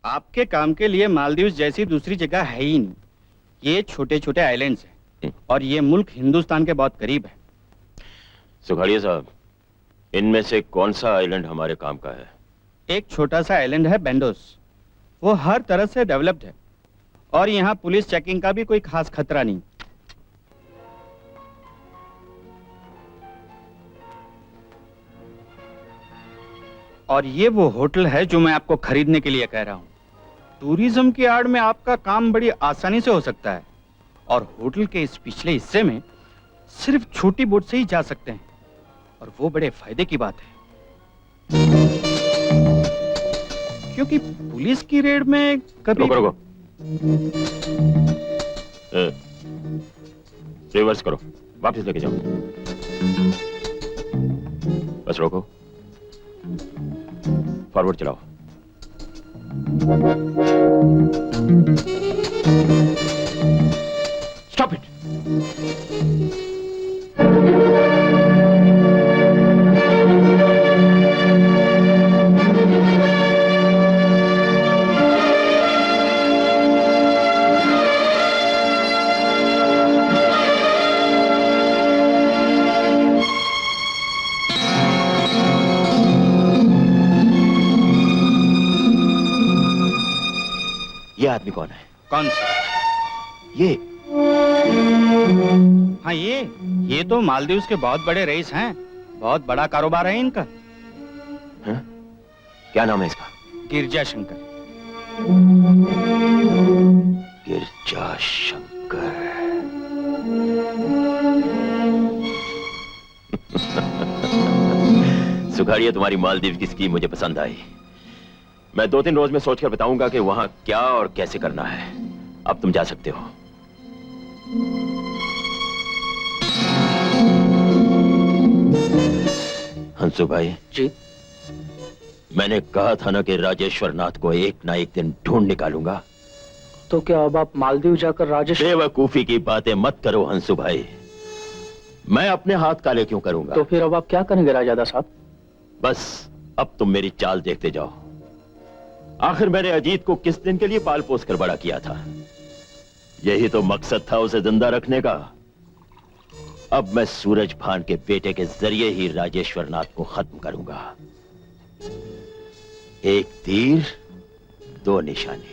आपके काम के लिए मालदीव जैसी दूसरी जगह है ही नहीं। ये छोटे छोटे आइलैंड्स हैं और ये मुल्क हिंदुस्तान के बहुत करीब है। सुखाड़िया साहब, इनमें से कौन सा आइलैंड हमारे काम का है? एक छोटा सा आइलैंड है बेंडोस। वो हर तरह से डेवलप्ड है और यहाँ पुलिस चेकिंग का भी कोई खास खतरा नहीं। और ये वो होटल है जो मैं आपको खरीदने के लिए कह रहा हूँ। टूरिज्म की आड़ में आपका काम बड़ी आसानी से हो सकता है और होटल के इस पिछले हिस्से में सिर्फ छोटी बोट से ही जा सकते हैं और वो बड़े फायदे की बात है, क्योंकि पुलिस की रेड में कभी रुको। रिवर्स करो, वापस लेके जाओ। बस रोको, फॉरवर्ड चलाओ। Stop it. ये आदमी कौन है? कौन सा? ये? हाँ, ये तो मालदीव्स के बहुत बड़े रईस हैं। बहुत बड़ा कारोबार है इनका। हा? क्या नाम है इसका? गिरजा शंकर। गिरजा शंकर। सुखाड़िया, तुम्हारी मालदीव की स्कीम मुझे पसंद आई। मैं 2-3 रोज में सोचकर बताऊंगा कि वहां क्या और कैसे करना है। अब तुम जा सकते हो। हंसू भाई जी। मैंने कहा था ना कि राजेश्वर नाथ को एक ना एक दिन ढूंढ निकालूंगा। तो क्या अब आप मालदीव जाकर राजेश? बेवकूफी की बातें मत करो हंसू भाई। मैं अपने हाथ काले क्यों करूंगा? तो फिर अब आप क्या करेंगे राजादा साहब? बस अब तुम मेरी चाल देखते जाओ। आखिर मैंने अजीत को किस दिन के लिए पाल पोस कर बड़ा किया था? यही तो मकसद था उसे जिंदा रखने का। अब मैं सूरज भान के बेटे के जरिए ही राजेश्वर नाथ को खत्म करूंगा। एक तीर दो निशाने।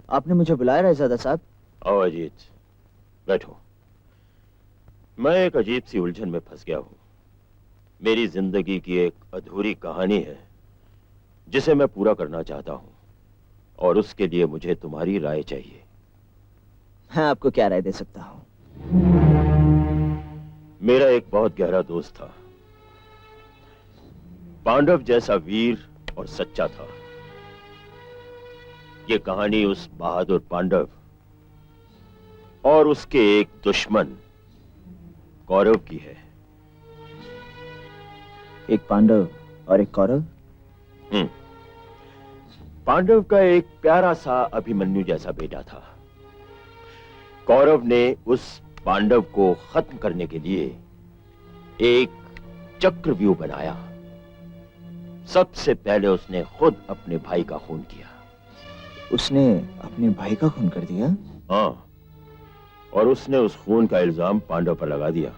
आपने मुझे बुलाया रईसजादा साहब? आओ अजीत, बैठो। मैं एक अजीब सी उलझन में फंस गया हूं। मेरी जिंदगी की एक अधूरी कहानी है जिसे मैं पूरा करना चाहता हूं और उसके लिए मुझे तुम्हारी राय चाहिए। मैं आपको क्या राय दे सकता हूं? मेरा एक बहुत गहरा दोस्त था, पांडव जैसा वीर और सच्चा था। ये कहानी उस बहादुर पांडव और उसके एक दुश्मन कौरव की है। एक पांडव और एक कौरव? पांडव का एक प्यारा सा अभिमन्यु जैसा बेटा था। कौरव ने उस पांडव को खत्म करने के लिए एक चक्रव्यूह बनाया। सबसे पहले उसने खुद अपने भाई का खून किया। उसने अपने भाई का खून कर दिया? हाँ, और उसने उस खून का इल्जाम पांडव पर लगा दिया।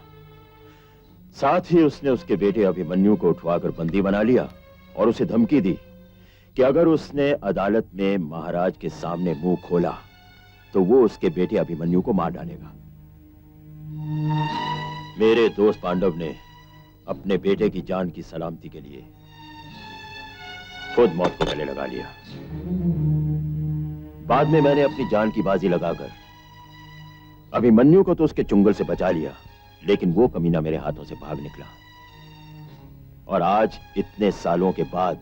साथ ही उसने उसके बेटे अभिमन्यु को उठवाकर बंदी बना लिया और उसे धमकी दी कि अगर उसने अदालत में महाराज के सामने मुंह खोला तो वो उसके बेटे अभिमन्यु को मार डालेगा। मेरे दोस्त पांडव ने अपने बेटे की जान की सलामती के लिए खुद मौत को गले लगा लिया। बाद में मैंने अपनी जान की बाजी लगाकर अभिमन्यु को तो उसके चुंगल से बचा लिया, लेकिन वो कमीना मेरे हाथों से भाग निकला। और आज इतने सालों के बाद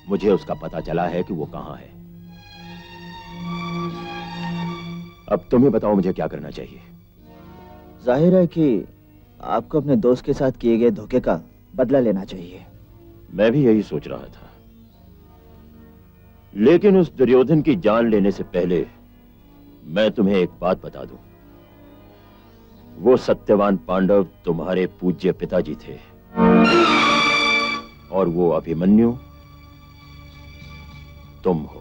मुझे उसका पता चला है कि वो कहां है। अब तुम्हें बताओ मुझे क्या करना चाहिए। जाहिर है कि आपको अपने दोस्त के साथ किए गए धोखे का बदला लेना चाहिए। मैं भी यही सोच रहा था, लेकिन उस दुर्योधन की जान लेने से पहले मैं तुम्हें एक बात बता दूं। वो सत्यवान पांडव तुम्हारे पूज्य पिताजी थे और वो अभिमन्यु तुम हो।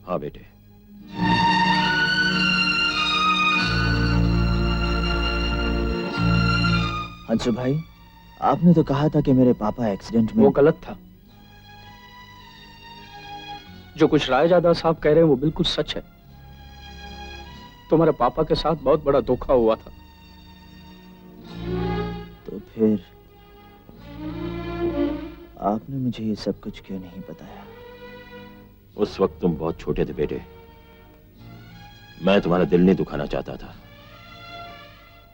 हाँ बेटे। अंशु भाई, आपने तो कहा था कि मेरे पापा एक्सीडेंट में। वो गलत था। जो कुछ रायजादा साहब कह रहे हैं वो बिल्कुल सच है। तुम्हारे पापा के साथ बहुत बड़ा धोखा हुआ था। तो फिर आपने मुझे ये सब कुछ क्यों नहीं बताया? उस वक्त तुम बहुत छोटे थे बेटे। मैं तुम्हारा दिल नहीं दुखाना चाहता था।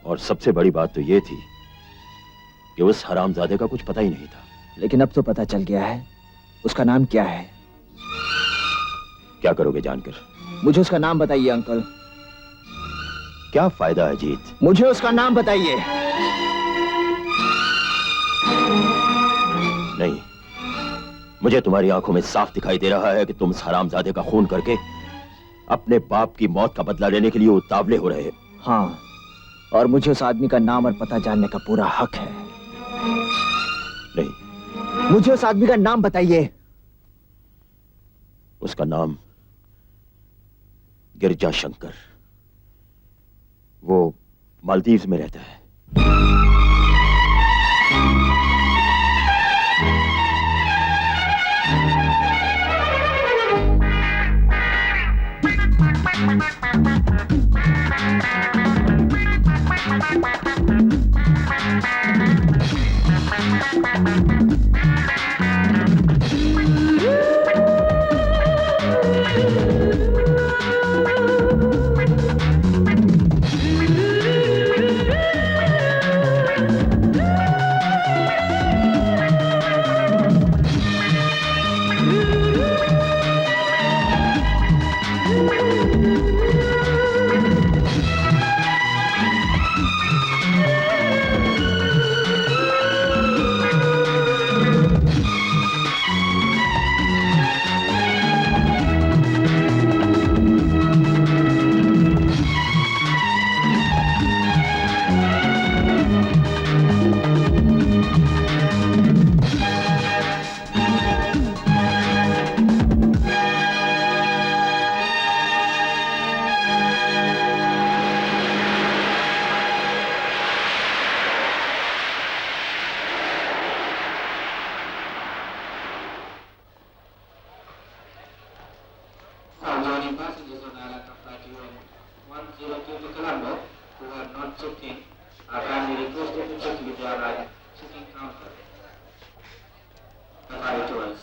और सबसे बड़ी बात तो ये थी कि उस हरामजादे का कुछ पता ही नहीं था। लेकिन अब तो पता चल गया है। उसका नाम क्या है? क्या करोगे जानकर? मुझे उसका नाम बताइए अंकल। क्या फायदा है जीत? मुझे उसका नाम बताइए। नहीं, मुझे तुम्हारी आंखों में साफ दिखाई दे रहा है कि तुम उस हरामजादे का खून करके अपने बाप की मौत का बदला लेने के लिए उतावले हो रहे हो। हाँ, और मुझे उस आदमी का नाम और पता जानने का पूरा हक है। नहीं, मुझे उस आदमी का नाम बताइए। उसका नाम गिरजा शंकर। वो मालदीव्स में रहता है।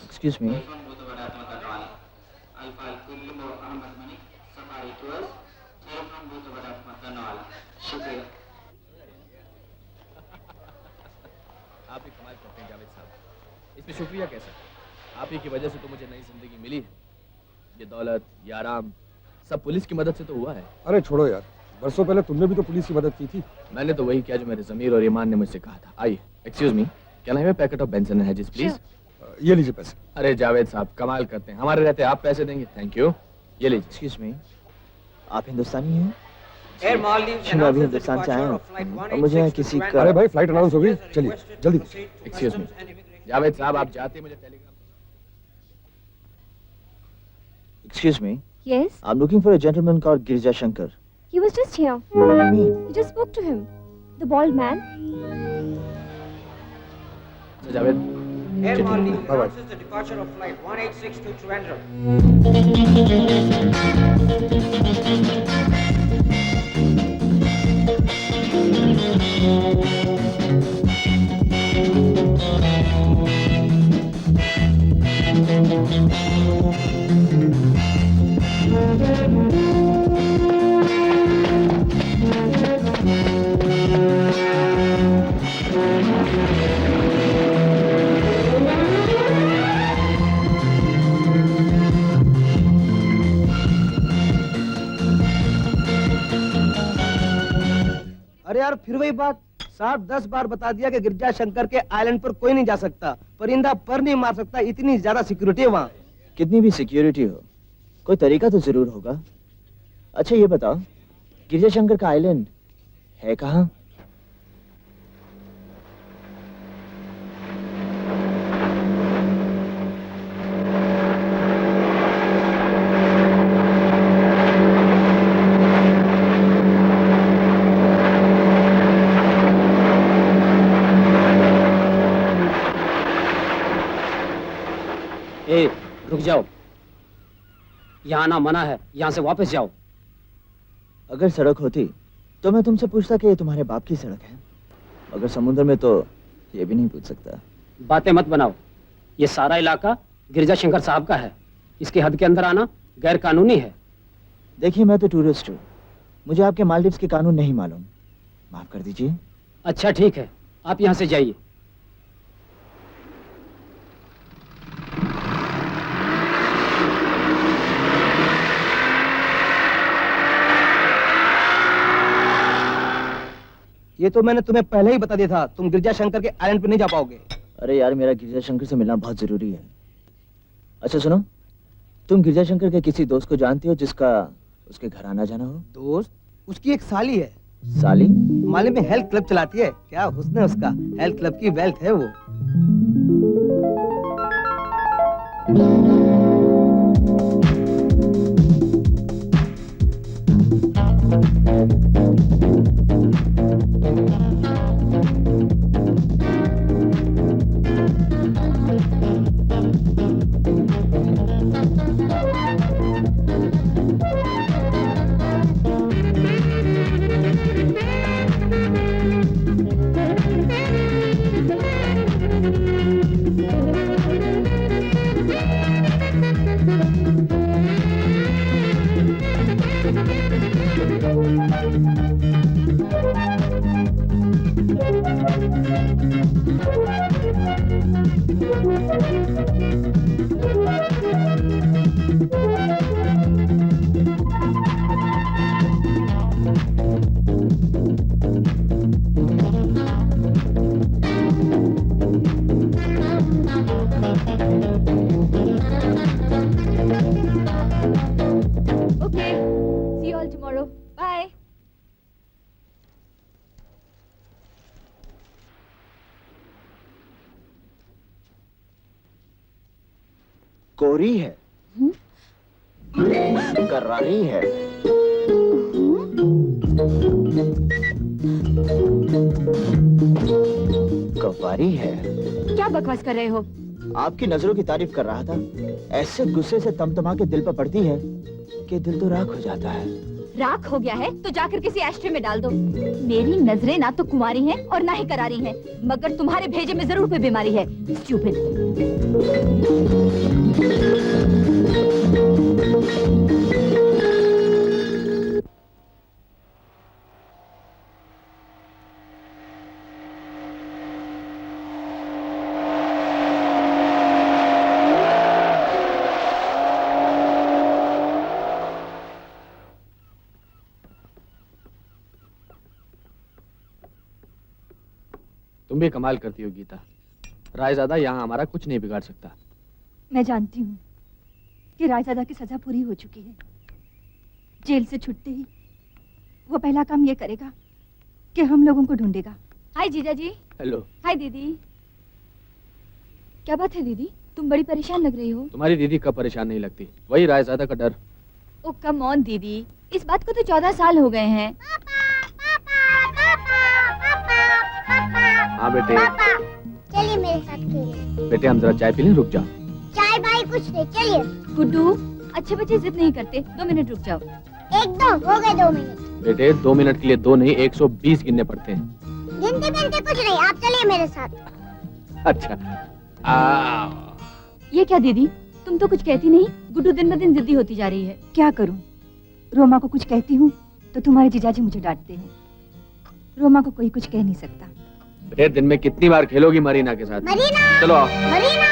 Excuse me. आप ही कमाल करते हैं जावेद साहब। इसमें शुक्रिया कैसा? आप ही की वजह से तो मुझे नई जिंदगी मिली है। ये दौलत, ये आराम सब पुलिस की मदद से तो हुआ है। अरे छोड़ो यार, बरसों पहले तुमने भी तो पुलिस की मदद की थी। मैंने तो वही किया जो मेरे ज़मीर और ईमान ने मुझसे कहा था। आइए, excuse me, can I have a packet of Benson and Hedges please? ये लीजिए पैसे। अरे जावेद साहब कमाल करते हैं, हमारे रहते आप पैसे देंगे? Thank you. ये लीजिए। Excuse me. आप हिंदुस्तानी हैं? Air Maldives मैं अभी announces the हिंदुस्तान से आया departure हूँ of flight और मुझे यहाँ 186 किसी to का। अरे भाई, फ्लाइट अनाउंस हो गई, चलिए जल्दी। एक्सक्यूज मी, जावेद साहब आप जाते मुझे Telegram. Excuse me. Yes, I'm looking for a gentleman called Girja Shankar. he was just here. What do you mean? You just spoke to him. The bald man. Javed Air Gentlemen, Maldives bye-bye. announces the departure of flight 186 to Trivandrum. अरे यार, फिर वही बात। 7-10 बार बता दिया कि गिरजा शंकर के island पर कोई नहीं जा सकता, परिंदा पर नहीं मार सकता, इतनी ज्यादा सिक्योरिटी है वहाँ। कितनी भी सिक्योरिटी हो, कोई तरीका तो जरूर होगा। अच्छा ये बताओ, गिरजा शंकर का आइलैंड है कहाँ? रुक जाओ, यहाँ आना मना है, यहाँ से वापस जाओ। अगर सड़क होती तो मैं तुमसे पूछता कि ये तुम्हारे बाप की सड़क है, अगर समुद्र में तो ये भी नहीं पूछ सकता। बातें मत बनाओ, ये सारा इलाका गिरजा शंकर साहब का है, इसकी हद के अंदर आना गैर कानूनी है। देखिए मैं तो टूरिस्ट हूँ, मुझे आपके मालदीव्स के कानून नहीं मालूम, माफ कर दीजिए। अच्छा ठीक है, आप यहाँ से जाइए। ये तो मैंने तुम्हें पहले ही बता दिया था, तुम गिरजा शंकर के आइलैंड पे नहीं जा पाओगे। अरे यार मेरा गिरजा शंकर से मिलना बहुत जरूरी है। अच्छा सुनो, तुम गिरजा शंकर के किसी दोस्त को जानती हो जिसका उसके घर आना जाना हो? दोस्त? उसकी एक साली है। साली? माले में हेल्थ क्लब चलाती है, क्या हुस्न है उसका, हेल्थ क्लब की वेल्थ है वो। Okay. See you all tomorrow. Bye. कोरी है, करारी है, कवारी है। क्या बकवास कर रहे हो? आपकी नजरों की तारीफ कर रहा था, ऐसे गुस्से से तमतमा के दिल पर पड़ती है कि दिल तो राख हो जाता है। राख हो गया है तो जाकर किसी एस्ट्रे में डाल दो। मेरी नजरें ना तो कुंवारी हैं और ना ही करारी हैं, मगर तुम्हारे भेजे में जरूर कोई बीमारी है। स्टूपिड। तुम भी कमाल करती हो गीता, रायजादा यहाँ हमारा कुछ नहीं बिगाड़ सकता। मैं जानती हूँ कि रायजादा की सजा पूरी हो चुकी है। जेल से छूटते ही वो पहला काम ये करेगा कि हम लोगों को ढूंढेगा। हाय जीजा जी। हेलो। हाय दीदी। क्या बात है दीदी, तुम बड़ी परेशान लग रही हो। तुम्हारी दीदी कब परेशान नहीं लगती, वही रायजादा का डर। ओ कम ऑन दीदी, इस बात को तो 14 साल हो गए हैं। हाँ बेटे। चलिए मेरे साथ खेलिए। बेटे हम जरा चाय पी लें, रुक जाओ। चाय भाई कुछ नहीं, चलिए। गुड्डू, अच्छे बच्चे जिद नहीं करते, 2 मिनट रुक जाओ। 1 2 हो गए 2 मिनट। बेटे 2 मिनट के लिए 2 नहीं 120 गिनने पड़ते हैं। गिनते गिनते कुछ नहीं, आप चलिए मेरे साथ। अच्छा। ये क्या दीदी, तुम तो कुछ कहती नहीं, गुड्डू दिन ब दिन जिद्दी होती जा रही है। क्या करूं, रोमा को कुछ कहती हूँ तो तुम्हारे जीजाजी मुझे डांटते हैं। रोमा को कोई कुछ कह नहीं सकता। बेटे दिन में कितनी बार खेलोगी मरीना के साथ? मरीना। चलो आओ। मरीना।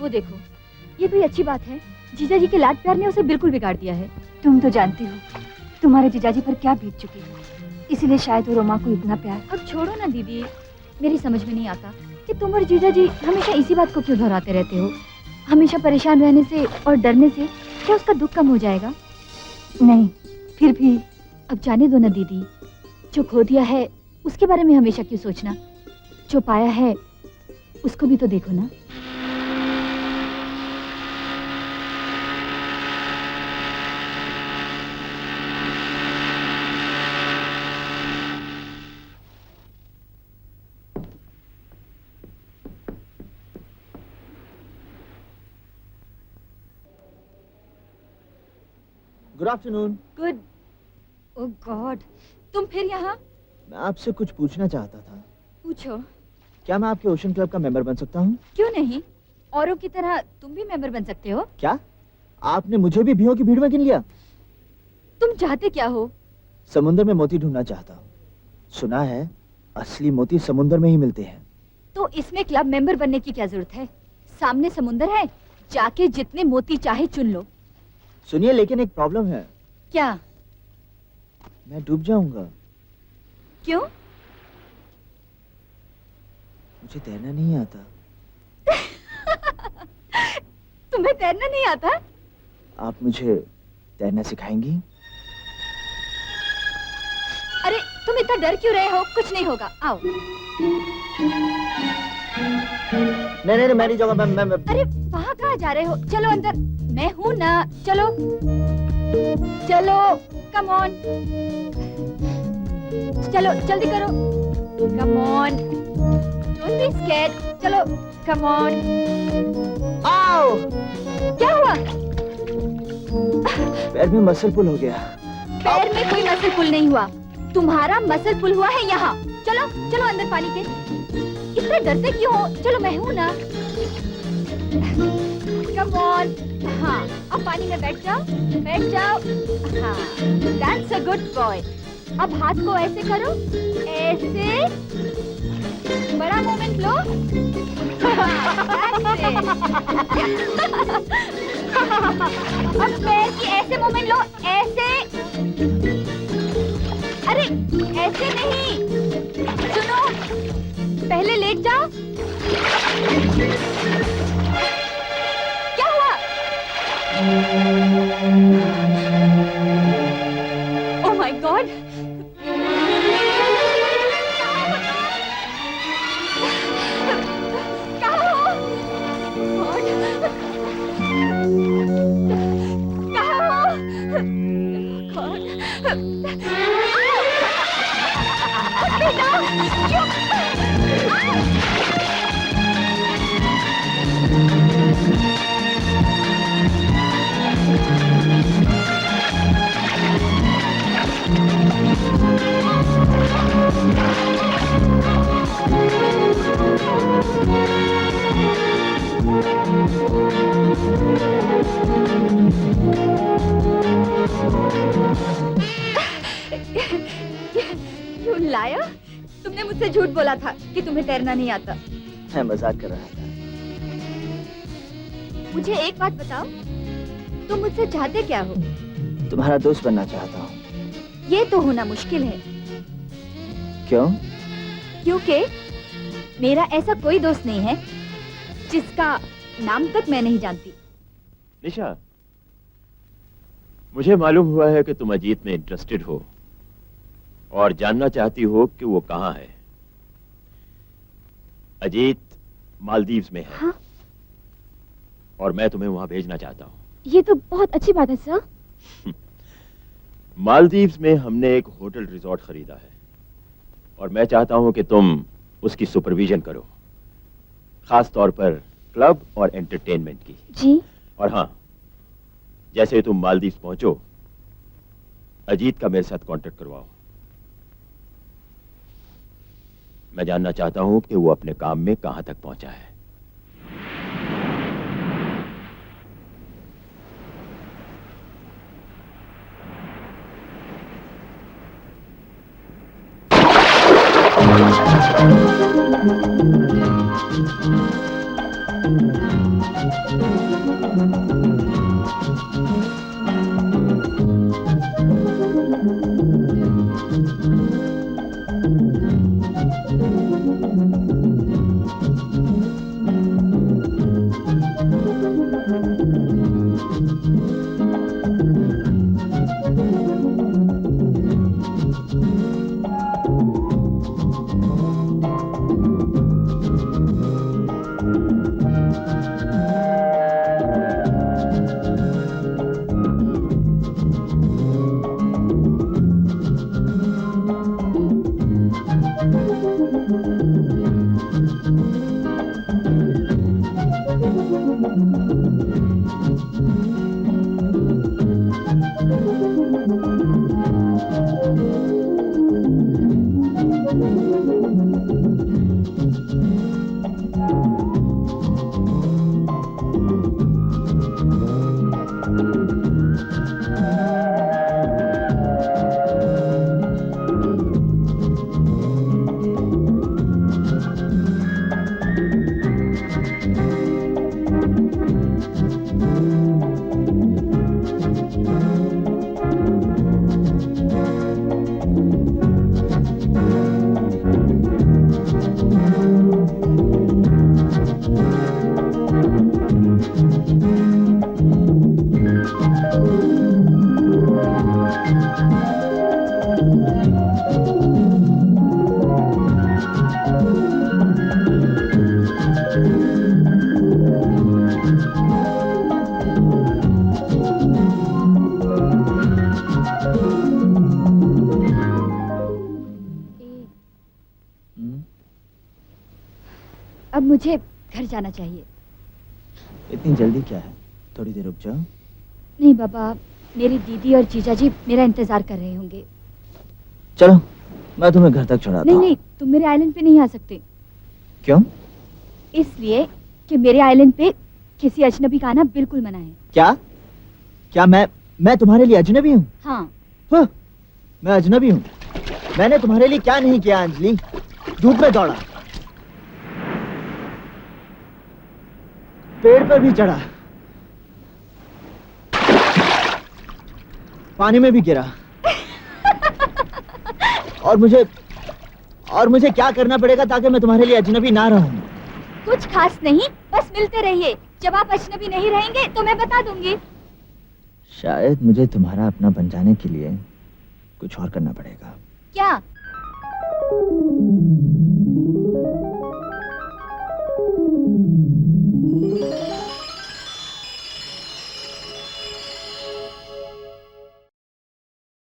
वो देखो, ये कोई अच्छी बात है? जीजा जी के लाड प्यार ने उसे बिल्कुल बिगाड़ दिया है। तुम तो जानती हो तुम्हारे जीजाजी पर क्या बीत चुकी है, इसीलिए शायद वो रोमा को इतना प्यार। अब छोड़ो ना दीदी, मेरी समझ में नहीं आता कि तुम और जीजा जी हमेशा इसी बात को क्यों दोहराते रहते हो। हमेशा परेशान रहने से और डरने से क्या उसका दुख कम हो जाएगा? नहीं, फिर भी अब जाने दो ना दीदी। जो खो दिया है उसके बारे में हमेशा क्यों सोचना? जो पाया है उसको भी तो देखो ना। Good afternoon. गुड। ओह गॉड, तुम फिर यहाँ? मैं आपसे कुछ पूछना चाहता था। पूछो। क्या मैं आपके ओशन क्लब का मेंबर बन सकता हूँ? क्यों नहीं, औरों की तरह तुम भी मेंबर बन सकते हो। क्या आपने मुझे भी भीड़ों की भीड़ में गिन लिया? तुम चाहते क्या हो? समुद्र में मोती ढूंढना चाहता हूँ। सुना है असली मोती समुद्र में ही मिलते हैं। तो इसमें क्लब मेंबर बनने की क्या जरूरत है? सामने समुद्र है, जाके जितने मोती चाहे चुन लो। सुनिए, लेकिन एक प्रॉब्लम है। क्या? मैं डूब जाऊंगा। क्यों? मुझे तैरना नहीं आता। तुम्हें तैरना नहीं आता? आप मुझे तैरना सिखाएंगी? अरे तुम इतना डर क्यों रहे हो? कुछ नहीं होगा, आओ। नहीं नहीं, मैं नहीं जाऊंगा। मैं अरे वहाँ कहाँ जा रहे हो? चलो अंदर, मैं हूँ ना। चलो चलो, कम ऑन, चलो जल्दी करो, come on, don't be scared, चलो कम ऑन। आओ! क्या हुआ? पैर में मसल पुल हो गया। पैर में कोई मसल पुल नहीं हुआ, तुम्हारा मसल पुल हुआ है यहाँ। चलो चलो अंदर पानी के। इतना डरते क्यों हो? चलो मैं हूँ ना। Come on. हाँ, अब पानी में बैठ जाओ, बैठ जाओ। हाँ, दैट्स अ गुड बॉय। अब हाथ को ऐसे करो, ऐसे, बड़ा मोमेंट लो। अब पैर की ऐसे मोमेंट लो, ऐसे। अरे ऐसे नहीं, सुनो, पहले लेट जाओ। क्या हुआ? Oh my god, you liar, तुमने मुझसे झूठ बोला था कि तुम्हें तैरना नहीं आता। मैं मजाक कर रहा था। मुझे एक बात बताओ, तुम मुझसे चाहते क्या हो? तुम्हारा दोस्त बनना चाहता हूँ। ये तो होना मुश्किल है। क्यों? क्योंकि मेरा ऐसा कोई दोस्त नहीं है जिसका नाम तक मैं नहीं जानती। निशा, मुझे मालूम हुआ है कि तुम अजीत में इंटरेस्टेड हो और जानना चाहती हो कि वो कहाँ है। अजीत मालदीव्स में है। हाँ? और मैं तुम्हें वहां भेजना चाहता हूँ। ये तो बहुत अच्छी बात है सर। मालदीव्स में हमने एक होटल रिजॉर्ट खरीदा है और मैं चाहता हूँ कि तुम उसकी सुपरविजन करो, खास तौर पर क्लब और एंटरटेनमेंट की। जी। और हाँ, जैसे ही तुम मालदीव्स पहुंचो, अजीत का मेरे साथ कांटेक्ट करवाओ। मैं जानना चाहता हूं कि वो अपने काम में कहां तक पहुंचा है। अब मुझे घर जाना चाहिए। इतनी जल्दी क्या है? थोड़ी देर रुक जाओ। नहीं बाबा, मेरी दीदी और जीजा जी मेरा इंतजार कर रहे होंगे। चलो, मैं तुम्हें घर तक छोड़ाता नहीं हूँ। नहीं, तुम मेरे आइलैंड पे नहीं आ सकते। क्यों? इसलिए कि मेरे आइलैंड पे किसी अजनबी का आना बिल्कुल मना है। क्या? क्या मैं तुम्हारे लिए अजनबी हूँ? हाँ। हाँ, मैं अजनबी हूँ? मैंने तुम्हारे लिए क्या नहीं किया अंजलि? धूप में दौड़ा, पेड़ पर भी चढ़ा, पानी में भी गिरा। और मुझे क्या करना पड़ेगा ताकि मैं तुम्हारे लिए अजनबी ना रहूं? कुछ खास नहीं, बस मिलते रहिए। जब आप अजनबी नहीं रहेंगे तो मैं बता दूंगी। शायद मुझे तुम्हारा अपना बन जाने के लिए कुछ और करना पड़ेगा। क्या?